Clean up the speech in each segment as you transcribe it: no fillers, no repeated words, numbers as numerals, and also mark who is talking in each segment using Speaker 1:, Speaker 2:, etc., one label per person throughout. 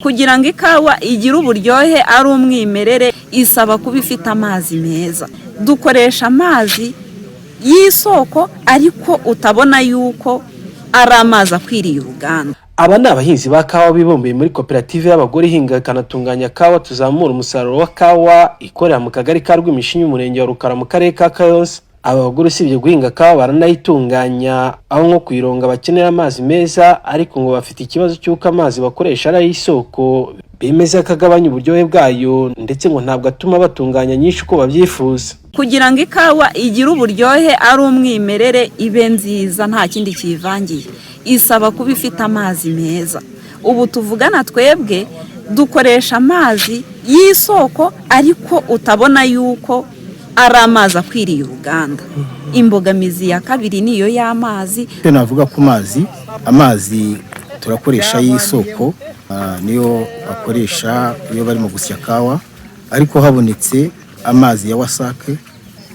Speaker 1: Kugira ngo ikawa igire uburyohe ari umwimerere isaba kuba ifite amazi meza. Dukoresha amazi y'isoko ariko utabona yuko ari amazi akwiriye uruganda.
Speaker 2: Aba ni abahinzi ba kawa bibumbiye muri koperative y'abagore ihinga kanatunganya kawa tuzamura umusaruro wa kawa ikorera mu kagari ka Rw'imishinyi umurenge wa Rukara mu karere ka Kayonza. Aba bagore usibye guhinga kawa baranayitunganya, aho nko kuyironga bakenera amazi meza, ariko ngo bafite ikibazo cy'uko amazi bakoresha ari isoko bemeza kagabanya uburyohe bwayo, ndetse ngo ntabwo atuma batunganya nyinshi uko babyifuza.
Speaker 1: Kugira ngo ikawa igire uburyohe ari umwimerere ibe nziza nta kindi kivangiye, isaba kuba ifite amazi meza. Ubu tuvugana twebwe dukoresha amazi y'isoko ariko utabona yuko ari amazi akwiriye uruganda. Imbogamizi ya kabiri niyo y'amazi.
Speaker 3: Navuga ko amazi turakoresha y'isoko niyo bakoresha iyo bari mu gusya kawa, ariko habonetse amazi ya wasake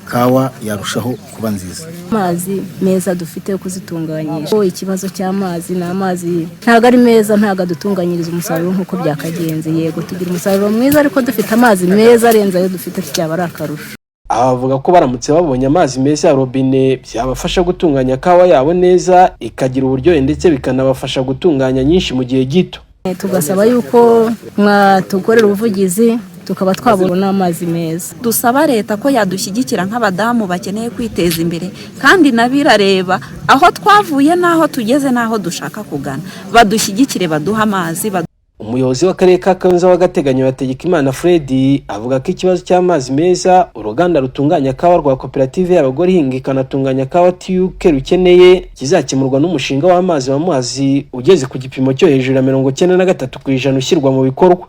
Speaker 3: kawa yarushaho kuba nziza.
Speaker 4: Amazi meza dufite yo kuzitunganyisha. Ikibazo cy'amazi ni amazi ntago ari meza, ntago adutunganyiriza umusaruro nk'uko byakagenze. Yego tugira umusaruro mwiza, ariko dufite amazi meza arenze ayo dufite cyaba ari akarusho.
Speaker 2: Abavuga ko baramutse babonye amazi meza ya robine byabafasha gutunganya kawa yabo neza ikagira uburyohe, ndetse bikanabafasha gutunganya nyinshi mu gihe gito.
Speaker 4: Tugasaba yuko mwatukorera ubuvugizi tukaba twabona amazi meza.
Speaker 1: Dusaba leta ko yadushyigikira nk'abadamu bakeneye kwiteza imbere, kandi nabirareba aho twavuye naho tugeze naho dushaka kugana, badushyigikire baduha amazi.
Speaker 2: Umuyobozi w'akarere ka Kayonza w'agateganyo Hategekimana Fred avuga ko ikibazo cy'amazi meza uruganda rutunganya kawa rwa koperative y'abagore ihinga kanatunganya kawa TUK rukeneye kizakemurwa n'umushinga w'amazi wa Muhazi ugeze ku gipimo cyo hejuru ya 93% ushyirwa mu bikorwa.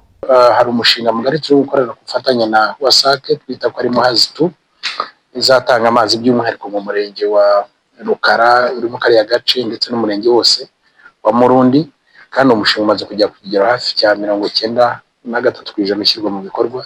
Speaker 5: Hari umushinga mugari turi gukorera ku bufatanye na wasake twita ko ari Muhazi 2 izatanga amazi by'umwihariko mu murenge wa Rukara uri mu kariya gace ndetse n'umurenge wose wa Murundi, kandi umushinga umaze kugera hafi cya 93% ushyirwa mu bikorwa.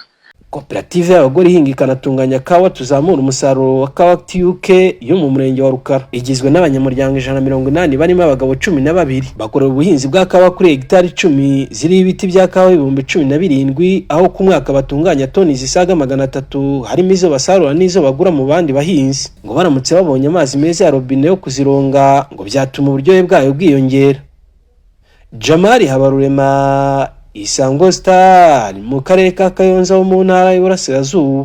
Speaker 2: Koperative y'abagore ihinga kanatunganya kawa tuzamura umusaruro wa kawa TUK yo mu murenge wa Rukara igizwe n'abanyamuryango 180 barimo abagabo 12 bakorera ubuhinzi bwa kawa kuri hegitari 10 ziri ibiti bya kawa 17,000, aho ku mwaka batunganya toni zisaga 300 harimo izo basarura n'izo bagura mu bandi bahinzi. Ngo baramutse babonye amazi meza ya robine yo kuzironga ngo byatuma uburyohe bwayo bwiyongera. Jamari Habarurema, Isango Star mu karere ka Kayonza mu ntara y'Iburasirazuba.